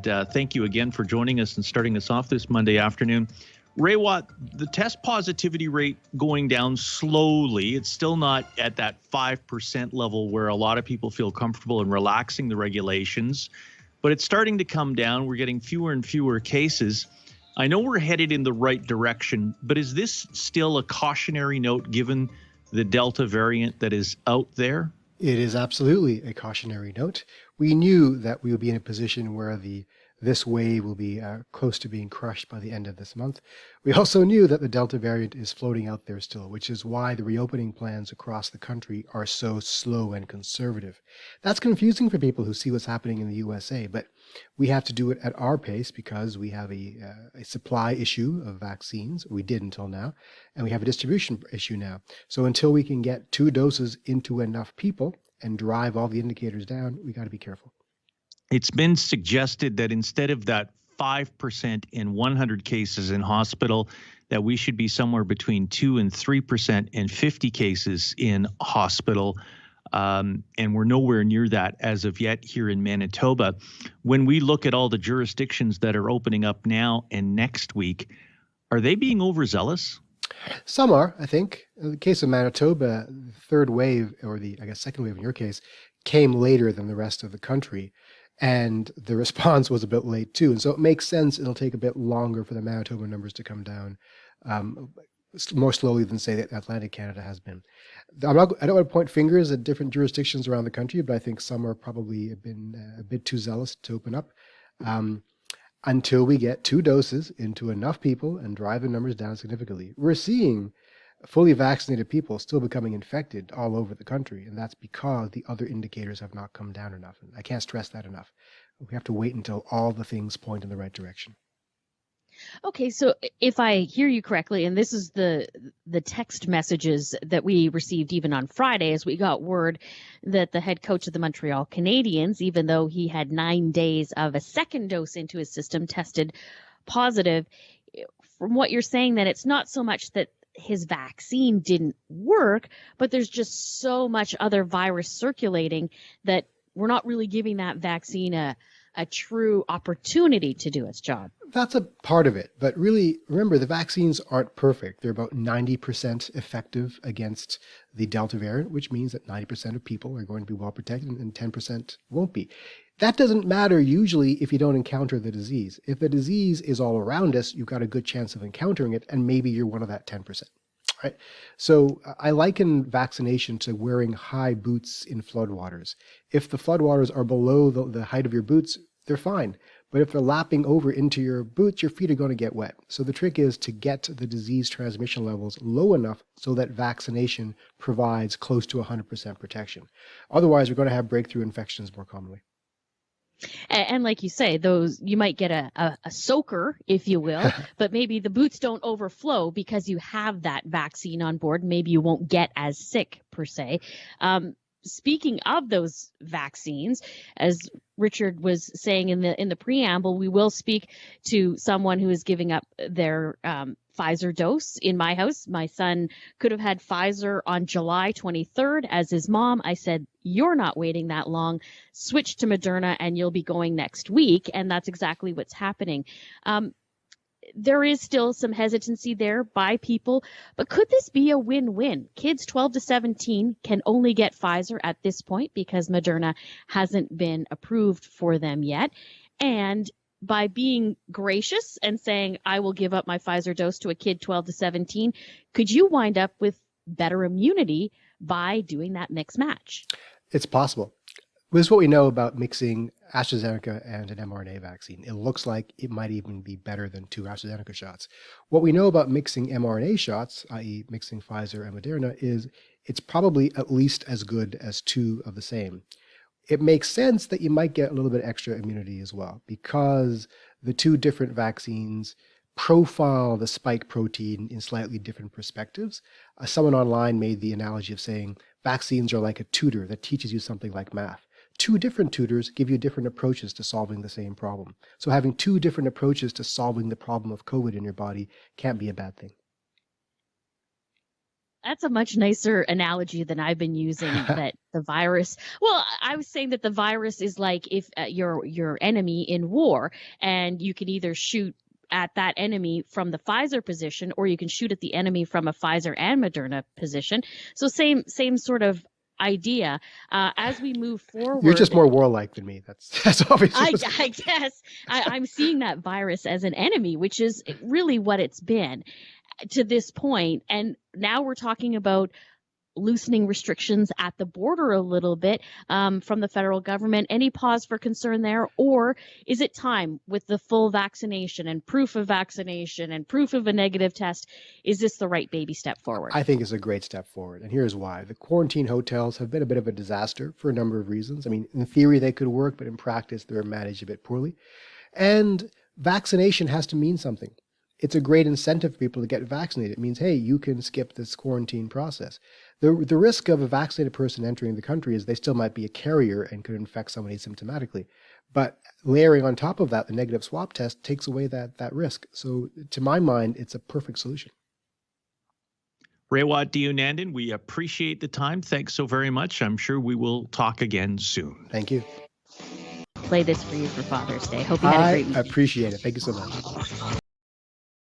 Thank you again for joining us and starting us off this Monday afternoon. Raywat, the test positivity rate going down slowly. It's still not at that 5% level where a lot of people feel comfortable in relaxing the regulations, but it's starting to come down. We're getting fewer and fewer cases. I know we're headed in the right direction, but is this still a cautionary note given the Delta variant that is out there? It is absolutely a cautionary note. We knew that we would be in a position where this wave will be close to being crushed by the end of this month. We also knew that the Delta variant is floating out there still, which is why the reopening plans across the country are so slow and conservative. That's confusing for people who see what's happening in the USA, but we have to do it at our pace because we have a supply issue of vaccines. We did until now, and we have a distribution issue now. So until we can get 2 doses into enough people and drive all the indicators down, we got to be careful. It's been suggested that instead of that 5% in 100 cases in hospital, that we should be somewhere between 2 and 3% in 50 cases in hospital. And we're nowhere near that as of yet here in Manitoba. When we look at all the jurisdictions that are opening up now and next week, are they being overzealous? Some are, I think. In the case of Manitoba, the third wave, or second wave in your case, came later than the rest of the country. And the response was a bit late too. And so it makes sense it'll take a bit longer for the Manitoba numbers to come down more slowly than, say, that Atlantic Canada has been. I don't want to point fingers at different jurisdictions around the country, but I think some are probably been a bit too zealous to open up. Until we get 2 doses into enough people and drive the numbers down significantly. We're seeing fully vaccinated people still becoming infected all over the country, and that's because the other indicators have not come down enough. And I can't stress that enough. We have to wait until all the things point in the right direction. Okay, so if I hear you correctly, and this is the text messages that we received even on Friday as we got word that the head coach of the Montreal Canadiens, even though he had 9 days of a second dose into his system, tested positive. From what you're saying, that it's not so much that his vaccine didn't work, but there's just so much other virus circulating that we're not really giving that vaccine a true opportunity to do its job. That's a part of it. But really, remember, the vaccines aren't perfect. They're about 90% effective against the Delta variant, which means that 90% of people are going to be well protected and 10% won't be. That doesn't matter usually if you don't encounter the disease. If the disease is all around us, you've got a good chance of encountering it, and maybe you're one of that 10%. Right? So I liken vaccination to wearing high boots in floodwaters. If the floodwaters are below the height of your boots, they're fine. But if they're lapping over into your boots, your feet are going to get wet. So the trick is to get the disease transmission levels low enough so that vaccination provides close to 100% protection. Otherwise, we're going to have breakthrough infections more commonly. And like you say, those you might get a soaker, if you will, but maybe the boots don't overflow because you have that vaccine on board. Maybe you won't get as sick per se. Speaking of those vaccines, as Richard was saying in the preamble, we will speak to someone who is giving up their Pfizer dose in my house. My son could have had Pfizer on July 23rd as his mom. I said, you're not waiting that long. Switch to Moderna and you'll be going next week. And that's exactly what's happening. There is still some hesitancy there by people, but could this be a win-win? Kids 12 to 17 can only get Pfizer at this point because Moderna hasn't been approved for them yet. And by being gracious and saying, I will give up my Pfizer dose to a kid 12 to 17, could you wind up with better immunity by doing that mix match? It's possible. This is what we know about mixing AstraZeneca and an mRNA vaccine. It looks like it might even be better than 2 AstraZeneca shots. What we know about mixing mRNA shots, i.e. mixing Pfizer and Moderna, is it's probably at least as good as 2 of the same. It makes sense that you might get a little bit extra immunity as well because the 2 different vaccines profile the spike protein in slightly different perspectives. Someone online made the analogy of saying vaccines are like a tutor that teaches you something like math. 2 different tutors give you different approaches to solving the same problem. So having 2 different approaches to solving the problem of COVID in your body can't be a bad thing. That's a much nicer analogy than I've been using. That the virus. Well, I was saying that the virus is like if your enemy in war, and you can either shoot at that enemy from the Pfizer position, or you can shoot at the enemy from a Pfizer and Moderna position. So same sort of idea. As we move forward, You're just more warlike than me. That's obviously. I guess I'm seeing that virus as an enemy, which is really what it's been to this point. And now we're talking about loosening restrictions at the border a little bit from the federal government. Any pause for concern there? Or is it time with the full vaccination and proof of vaccination and proof of a negative test? Is this the right baby step forward? I think it's a great step forward. And here's why. The quarantine hotels have been a bit of a disaster for a number of reasons. I mean, in theory, they could work, but in practice, they're managed a bit poorly. And vaccination has to mean something. It's a great incentive for people to get vaccinated. It means, hey, you can skip this quarantine process. The risk of a vaccinated person entering the country is they still might be a carrier and could infect somebody symptomatically. But layering on top of that, the negative swab test takes away that risk. So to my mind, it's a perfect solution. Raywat Deonandan, we appreciate the time. Thanks so very much. I'm sure we will talk again soon. Thank you. Play this for you for Father's Day. Hope you had a great week. I appreciate it. Thank you so much.